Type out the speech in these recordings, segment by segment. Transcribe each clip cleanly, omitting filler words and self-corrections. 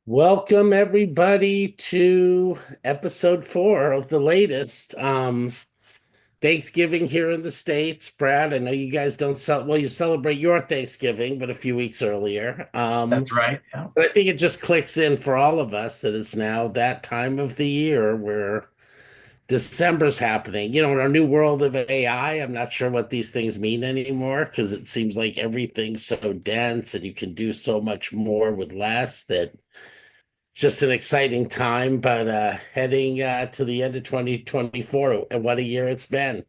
Welcome everybody to episode 4 of the latest Thanksgiving here in the States. Brad, I know you guys don't you celebrate your Thanksgiving, but a few weeks earlier. That's right. Yeah. But I think it just clicks in for all of us that it's now that time of the year where December's happening. In our new world of AI, I'm not sure what these things mean anymore because it seems like everything's so dense and you can do so much more with less that just an exciting time, but heading to the end of 2024, and what a year it's been.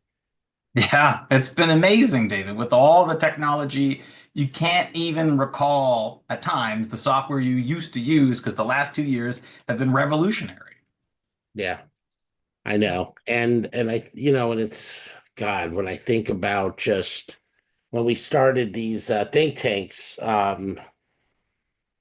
Yeah, it's been amazing, David. With all the technology, you can't even recall at times the software you used to use because the last 2 years have been revolutionary. Yeah, I know. And and it's God, when I think about just when we started these think tanks,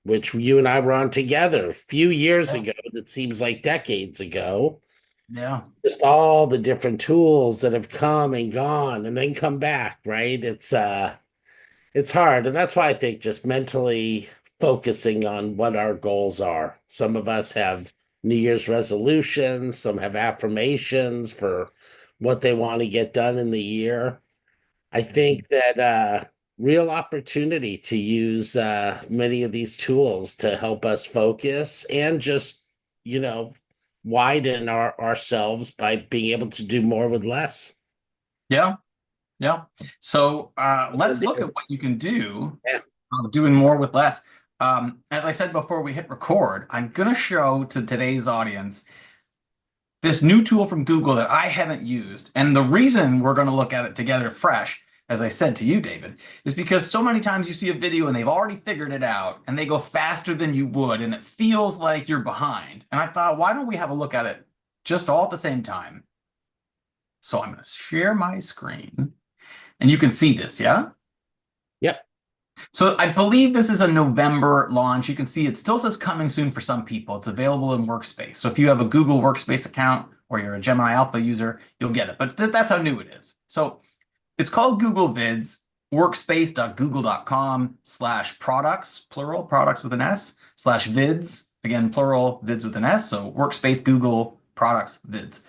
which you and I were on together a few years Yeah. ago, that seems like decades ago, Yeah. just all the different tools that have come and gone and then come back, right? It's hard, and that's why I think just mentally focusing on what our goals are. Some of us have New Year's resolutions, some have affirmations for what they want to get done in the year. I think that real opportunity to use many of these tools to help us focus and just, you know, widen ourselves by being able to do more with less. Yeah. Yeah. So let's look at what you can do Yeah. doing more with less. As I said before we hit record, I'm going to show to today's audience this new tool from Google that I haven't used. And the reason we're going to look at it together fresh, as I said to you, David, is because so many times you see a video and they've already figured it out and they go faster than you would and it feels like you're behind. And I thought, why don't we have a look at it just all at the same time? So I'm going to share my screen and you can see this, yeah? Yep. So I believe this is a November launch. You can see it still says coming soon for some people. It's available in Workspace. So if you have a Google Workspace account or you're a Gemini Alpha user, you'll get it. But that's how new it is. So it's called Google Vids, workspace.google.com/products, plural, products with an S, /vids, again, plural, vids with an S. So Workspace, Google, products, vids.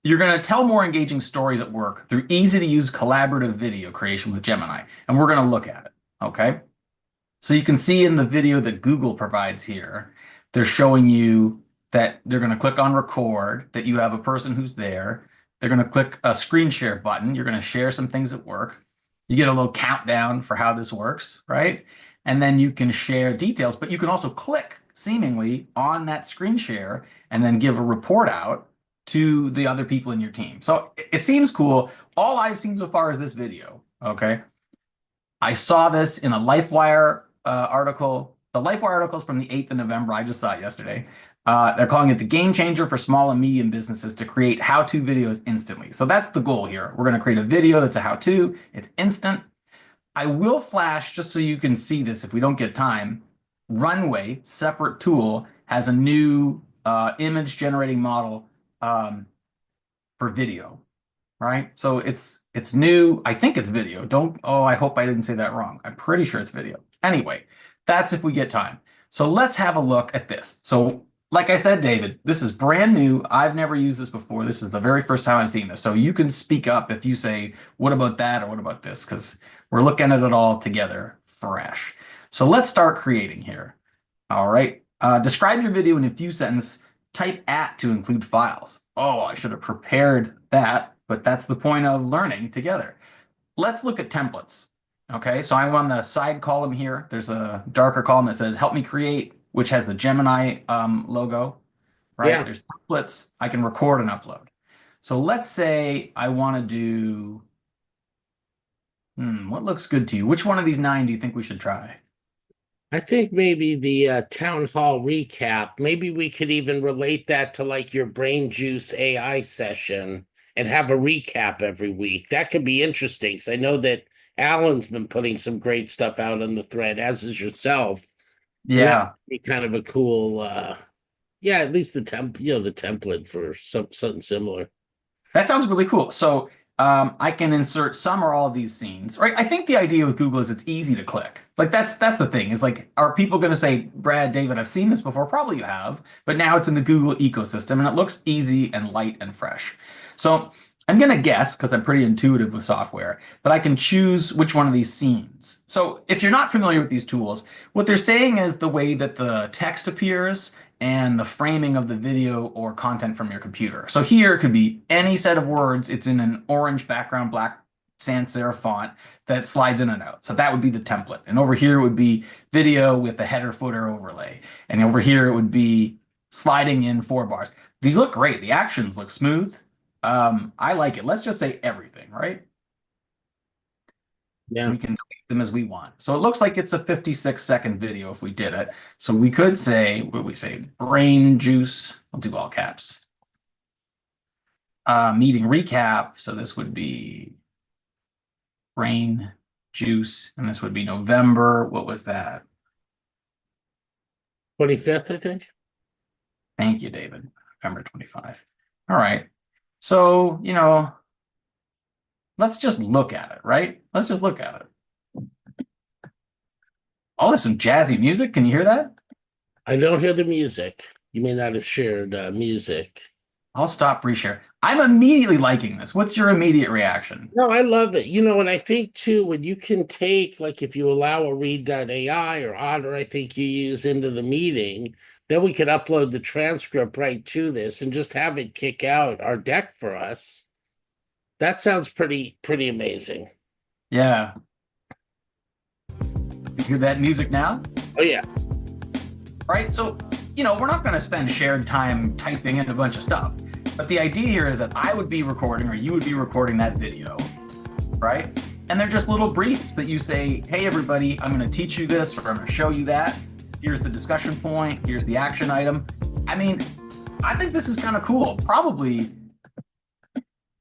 You're going to tell more engaging stories at work through easy to use collaborative video creation with Gemini. And we're going to look at it. Okay. So you can see in the video that Google provides here, they're showing you that they're going to click on record, that you have a person who's there. They're going to click a screen share button. You're going to share some things at work. You get a little countdown for how this works, right? And then you can share details, but you can also click seemingly on that screen share and then give a report out to the other people in your team. So it seems cool. All I've seen so far is this video. Okay. I saw this in a LifeWire article. The LifeWire article is from the 8th of November. I just saw it yesterday. They're calling it the game changer for small and medium businesses to create how-to videos instantly. So that's the goal here. We're going to create a video that's a how-to. It's instant. I will flash, just so you can see this if we don't get time, Runway, separate tool, has a new image generating model for video, right? So it's new. I think it's video. Don't, oh, I hope I didn't say that wrong. I'm pretty sure it's video. Anyway, that's if we get time. So let's have a look at this. So like I said, David, this is brand new. I've never used this before. This is the very first time I've seen this. So you can speak up if you say, what about that or what about this? Because we're looking at it all together fresh. So let's start creating here. All right. Describe your video in a few sentences. Type at to include files. Oh, I should have prepared that, but that's the point of learning together. Let's look at templates. Okay, so I'm on the side column here. There's a darker column that says help me create, which has the Gemini logo, right? Yeah. There's templates. I can record and upload. So let's say I want to do, what looks good to you? Which one of these 9 do you think we should try? I think maybe the town hall recap, maybe we could even relate that to like your brain juice AI session and have a recap every week. That could be interesting because I know that Alan's been putting some great stuff out on the thread, as is yourself. And that Yeah, would be kind of a cool yeah, at least the the template for something similar. that sounds really cool. So I can insert some or all of these scenes, right? I think the idea with Google is it's easy to click. Like that's the thing is like, are people going to say, Brad, David, I've seen this before? Probably you have, but now it's in the Google ecosystem and it looks easy and light and fresh. So I'm going to guess because I'm pretty intuitive with software, but I can choose which one of these scenes. So if you're not familiar with these tools, what they're saying is the way that the text appears and the framing of the video or content from your computer. So here it could be any set of words. It's in an orange background, black sans serif font that slides in and out. So that would be the template. And over here would be video with a header footer overlay. And over here it would be sliding in 4 bars. These look great. The actions look smooth. I like it. Let's just say everything, right? Yeah. We can tweak them as we want. So it looks like it's a 56-second video if we did it. So we could say, what would we say? Brain juice. I'll do all caps. Meeting recap. So this would be brain juice. And this would be November. What was that? 25th, I think. Thank you, David. November 25. All right. So, let's just look at it, right? Let's just look at it. Oh, there's some jazzy music. Can you hear that? I don't hear the music. You may not have shared music. I'll stop reshare. I'm immediately liking this. What's your immediate reaction? No, I love it. And I think too, when you can take, like, if you allow a read.ai or Otter, I think you use into the meeting, then we could upload the transcript right to this and just have it kick out our deck for us. That sounds pretty amazing. Yeah. You hear that music now? Oh, yeah. Right? So, we're not going to spend shared time typing in a bunch of stuff. But the idea here is that I would be recording or you would be recording that video, right? And they're just little briefs that you say, hey, everybody, I'm going to teach you this or I'm going to show you that. Here's the discussion point. Here's the action item. I mean, I think this is kind of cool. Probably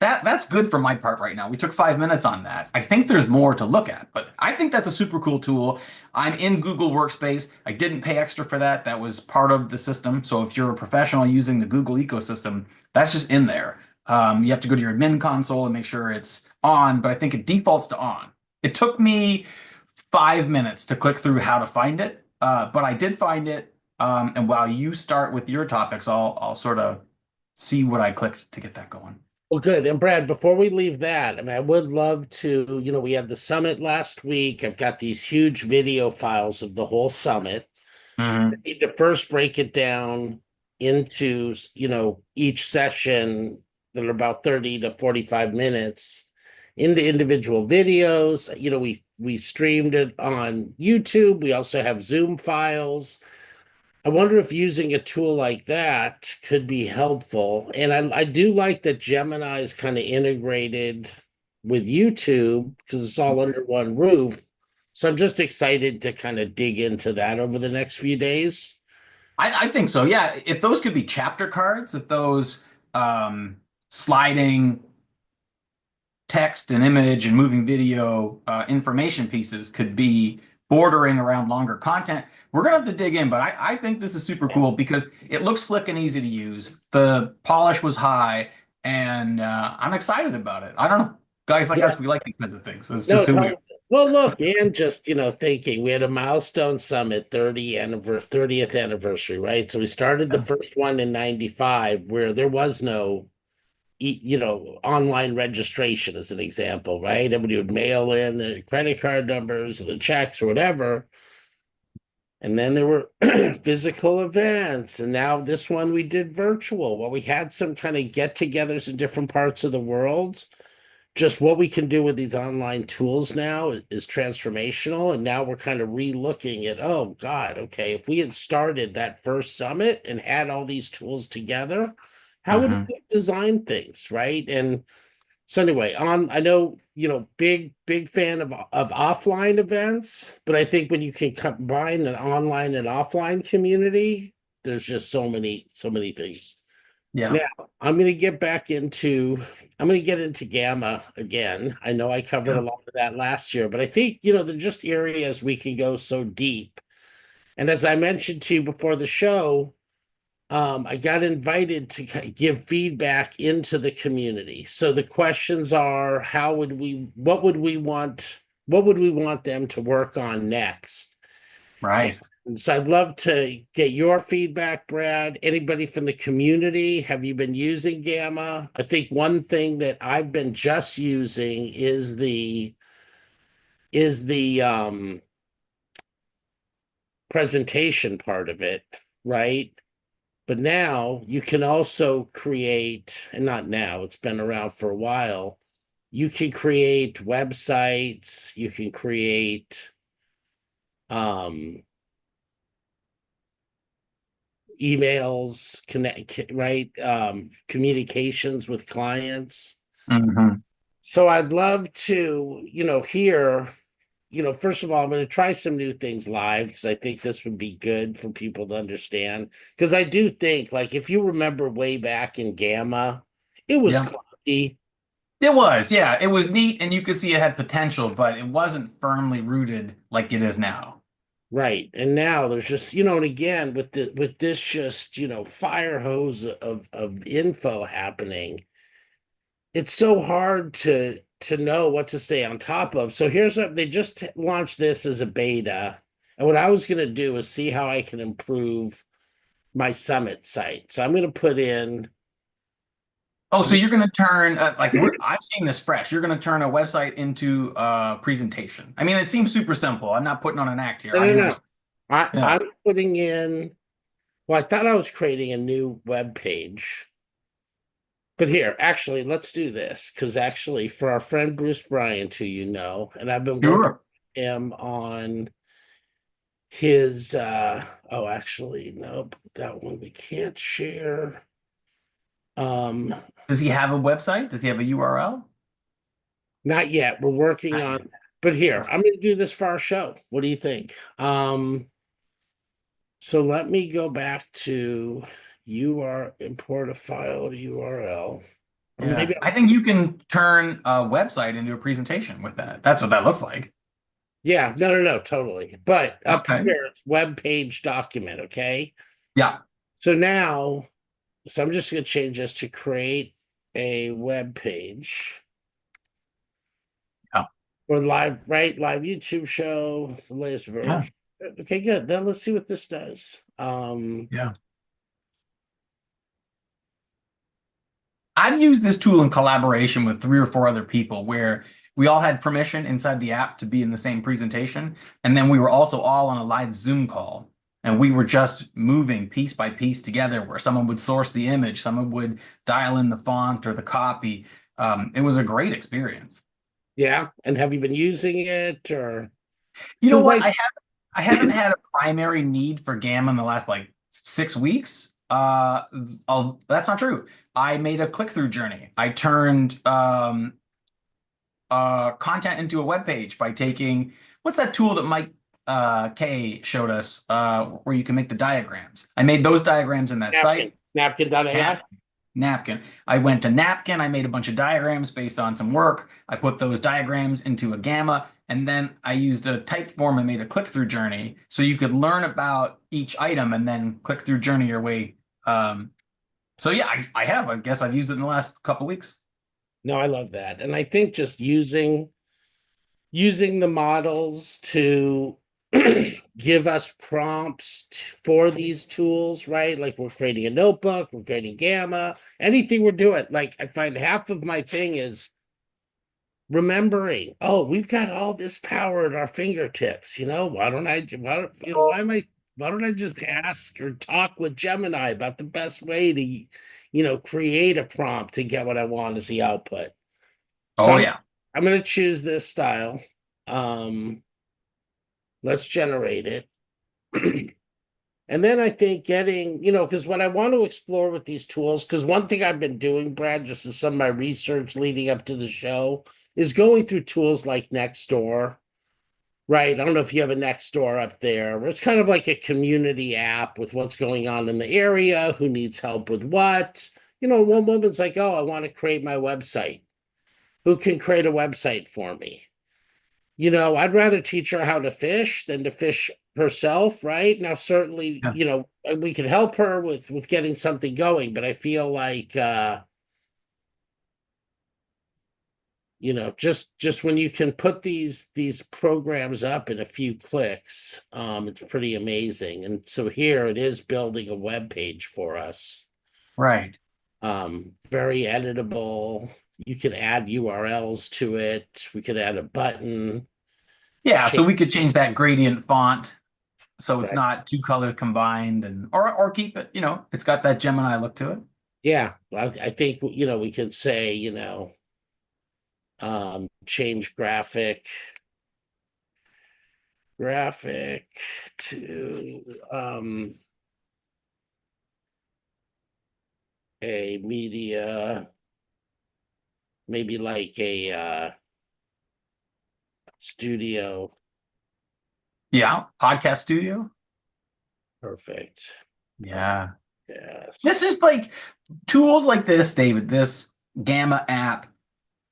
that's good for my part right now. We took 5 minutes on that. I think there's more to look at, but I think that's a super cool tool. I'm in Google Workspace. I didn't pay extra for that. That was part of the system. So if you're a professional using the Google ecosystem, that's just in there. You have to go to your admin console and make sure it's on, but I think it defaults to on. It took me 5 minutes to click through how to find it, but I did find it. And while you start with your topics, I'll sort of see what I clicked to get that going. Well, good. And Brad, before we leave that, I mean, I would love to, we had the summit last week. I've got these huge video files of the whole summit. I Mhm. need to first break it down into, each session that are about 30 to 45 minutes into individual videos. We streamed it on YouTube. We also have Zoom files. I wonder if using a tool like that could be helpful. And I do like that Gemini is kind of integrated with YouTube because it's all under one roof. So I'm just excited to kind of dig into that over the next few days. I think so. Yeah. If those could be chapter cards, if those sliding text and image and moving video information pieces could be bordering around longer content, we're gonna have to dig in. But I think this is super cool because it looks slick and easy to use. The polish was high, and I'm excited about it. I don't know. Guys like Yeah, us, we like these kinds of things. It's no, just who we are. well, look, and just, thinking we had a milestone summit 30th anniversary, right? So we started the first one in 95 where there was no online registration as an example, right? Everybody would mail in their credit card numbers, or the checks, or whatever. And then there were physical events. And now this one we did virtual. Well, we had some kind of get togethers in different parts of the world. Just what we can do with these online tools now is transformational. And now we're kind of re-looking at, oh God, okay, if we had started that first summit and had all these tools together, how would Mhm. we design things, right? And so anyway, I know, big fan of offline events, but I think when you can combine an online and offline community, there's just so many things. Yeah. Now, I'm going to get into Gamma again. I know I covered a Yeah. lot of that last year, but I think, they're just areas we can go so deep. And as I mentioned to you before the show, I got invited to give feedback into the community. So the questions are, what would we want them to work on next? Right. And so I'd love to get your feedback, Brad. Anybody from the community, have you been using Gamma? I think one thing that I've been just using is the presentation part of it, right? But now you can also create, and not now, it's been around for a while. You can create websites, you can create um emails, connect, right? Communications with clients. Hmm. So I'd love to, hear, first of all, I'm going to try some new things live because I think this would be good for people to understand. Because I do think, like, if you remember way back in Gamma, it was Yeah. clunky, It was, yeah, it was neat, and you could see it had potential, but it wasn't firmly rooted like it is now. right? And now there's just, and again with this just, fire hose of info happening, it's so hard to know what to stay on top of. So here's what they just launched this as a beta. And what I was going to do is see how I can improve my summit site. So I'm going to put in Oh, so you're going to turn I'm seeing this fresh. You're going to turn a website into a presentation. I mean, it seems super simple. I'm not putting on an act here. no, I've no, never. no. I, Yeah. I'm putting in, well, I thought I was creating a new web page. But here, actually, let's do this because actually, for our friend Bruce Bryant, who and I've been working Sure. with him on his oh actually nope, that one we can't share. Um Does he have a website? Does he have a URL? Not yet. We're working Not on, yet. but here, Okay. I'm gonna do this for our show. What do you think? So let me go back to import a file to URL. Or Yeah. maybe I think you can turn a website into a presentation with that. That's what that looks like. yeah, no, no, no, totally. But up Okay. here it's web page document, okay? Yeah. So now, so I'm just gonna change this to create a web page. Yeah. Or live, right? Live YouTube show, the latest Yeah. version. Okay, good. Then let's see what this does. Yeah. I've used this tool in collaboration with three or four other people where we all had permission inside the app to be in the same presentation. And then we were also all on a live Zoom call. And we were just moving piece by piece together where someone would source the image, someone would dial in the font or the copy. It was a great experience. Yeah. And have you been using it or You know because what? like I haven't had a primary need for Gamma in the last like 6 weeks. That's not true. I made a click-through journey. I turned content into a web page by taking what's that tool that Mike K showed us where you can make the diagrams. I made those diagrams in that napkin, site. napkin.ai. Napkin. I went to Napkin. I made a bunch of diagrams based on some work. I put those diagrams into a Gamma, and then I used a type form and made a click-through journey so you could learn about each item and then click through journey your way. So yeah, I have. I guess I've used it in the last couple weeks. No, I love that. And I think just using the models to give us prompts for these tools, right? Like we're creating a notebook, we're creating Gamma, anything we're doing. Like I find half of my thing is remembering, oh, we've got all this power at our fingertips. Why don't I just ask or talk with Gemini about the best way to, create a prompt to get what I want as the output? So Oh I'm yeah. I'm gonna choose this style. Um, let's generate it. And then I think getting, because what I want to explore with these tools, because one thing I've been doing, Brad, just in some of my research leading up to the show, is going through tools like Nextdoor, right? I don't know if you have a Nextdoor up there, where it's kind of like a community app with what's going on in the area, who needs help with what. One woman's like, oh, I want to create my website. Who can create a website for me? I'd rather teach her how to fish than to fish herself, right? Now, certainly, Yeah. we can help her with getting something going, but I feel like just when you can put these programs up in a few clicks, it's pretty amazing. And so here it is building a web page for us. Right. Very editable. You can add URLs to it. We could add a button. Yeah, so Change, we could change that gradient font so it's right? not two colors combined and or keep it, it's got that Gemini look to it. Yeah, I think we could say change graphic to a media, maybe like a studio. Yeah, podcast studio. Perfect. Yeah. This Yes. is like tools like this, David, this Gamma app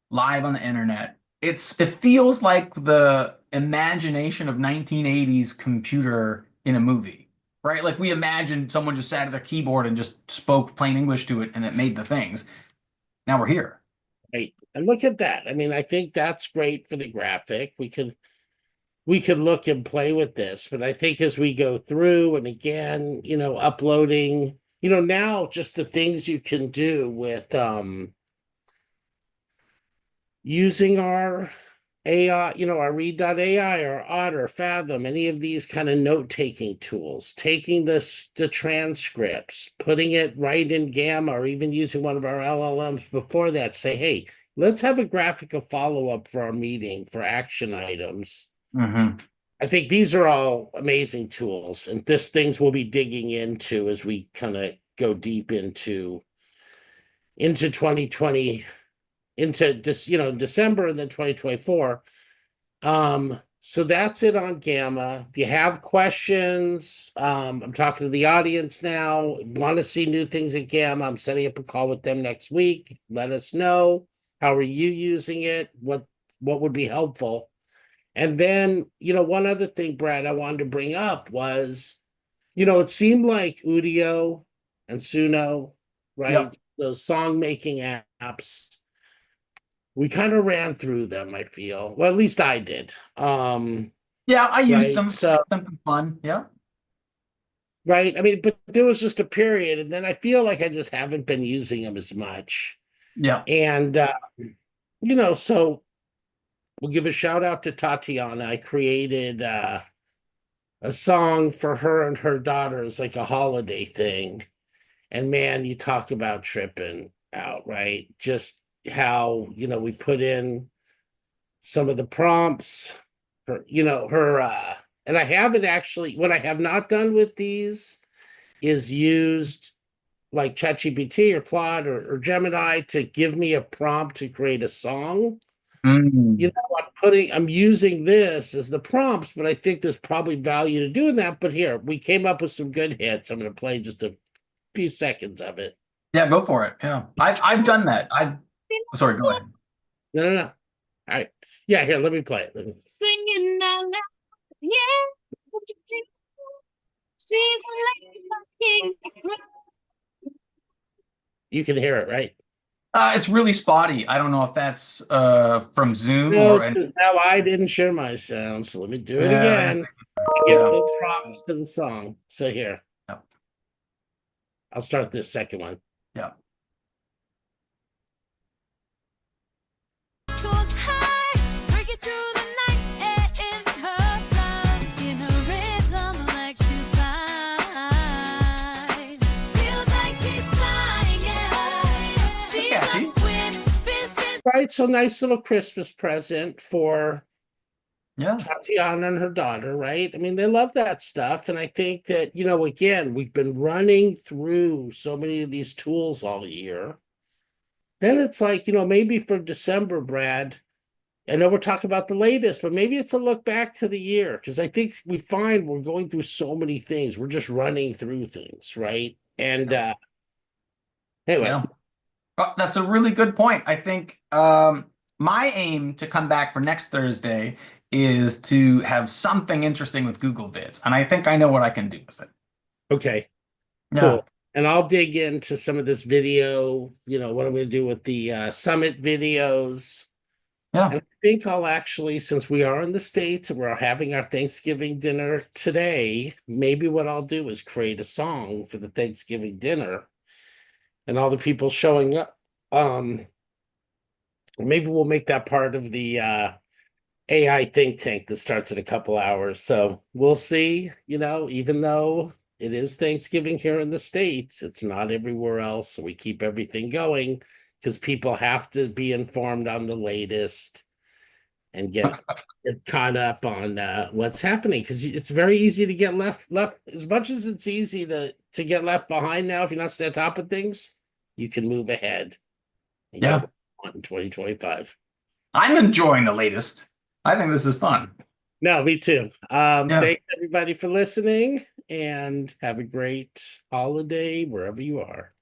live on the internet. It feels like the imagination of 1980s computer in a movie, right? Like we imagined someone just sat at their keyboard and just spoke plain English to it and it made the things. Now we're here. Right. And look at that. I mean, I think that's great for the graphic. We could look and play with this, but I think as we go through and again, uploading, now just the things you can do with using our AI, our Read.ai or Otter, Fathom, any of these kind of note-taking tools, taking the transcripts, putting it right in Gamma, or even using one of our LLMs before that, say, hey, let's have a graphical follow-up for our meeting for action items. Hmm. I think these are all amazing tools, and this things we'll be digging into as we kind of go deep into 2020, into just December and then 2024. So that's it on Gamma. If you have questions, I'm talking to the audience now. Want to see new things at Gamma? I'm setting up a call with them next week. Let us know. How are you using it? What would be helpful? And then, one other thing, Brad, I wanted to bring up was, it seemed like Udio and Suno, right? Yep. Those song making apps, we kind of ran through them, I feel. Well, at least I did. Yeah, I used Right. them. So, Something fun. Yeah. right. I mean, but there was just a period, and then I feel like I just haven't been using them as much. Yeah. And so we'll give a shout out to Tatiana. I created a song for her and her daughters, like a holiday thing. And man, you talk about tripping out, right? Just how, we put in some of the prompts, her and I haven't actually, what I have not done with these is used like ChatGPT or Claude or Gemini to give me a prompt to create a song. Mm. I'm using this as the prompts, but I think there's probably value to doing that. But here, we came up with some good hits. I'm going to play just a few seconds of it. Yeah, go for it. Yeah. I've done that. I sorry, go ahead. No, no, no. All right. Yeah, here, let me play it. Singing out loud. Yeah. You can hear it, right? It's really spotty. I don't know if that's from Zoom No, or any. now I didn't share my sound, so let me do it Yeah, again. Give yeah, full props to the song. So here, yeah, I'll start this second one. yeah. Catchy. Right, so nice little Christmas present for Yeah. Tatiana and her daughter, right? I mean, they love that stuff. And I think that, again, we've been running through so many of these tools all year. Then it's like, maybe for December, Brad, I know we're talking about the latest, but maybe it's a look back to the year because I think we find we're going through so many things. We're just running through things, right? And anyway, Yeah. That's a really good point. I think my aim to come back for next Thursday is to have something interesting with Google Vids, and I think I know what I can do with it. Okay, Yeah, cool. And I'll dig into some of this video, what I'm going to do with the summit videos. yeah. And I think I'll actually, since we are in the States and we're having our Thanksgiving dinner today, maybe what I'll do is create a song for the Thanksgiving dinner and all the people showing up. Maybe we'll make that part of the AI think tank that starts in a couple hours. So we'll see, even though it is Thanksgiving here in the States, it's not everywhere else. So we keep everything going because people have to be informed on the latest and get caught up on what's happening because it's very easy to get left as much as it's easy to get left behind now if you're not stay on top of things, you can move ahead and get Yeah. what you want in 2025. I'm enjoying the latest. I think this is fun. No, me too. Yeah. Thanks everybody for listening and have a great holiday wherever you are.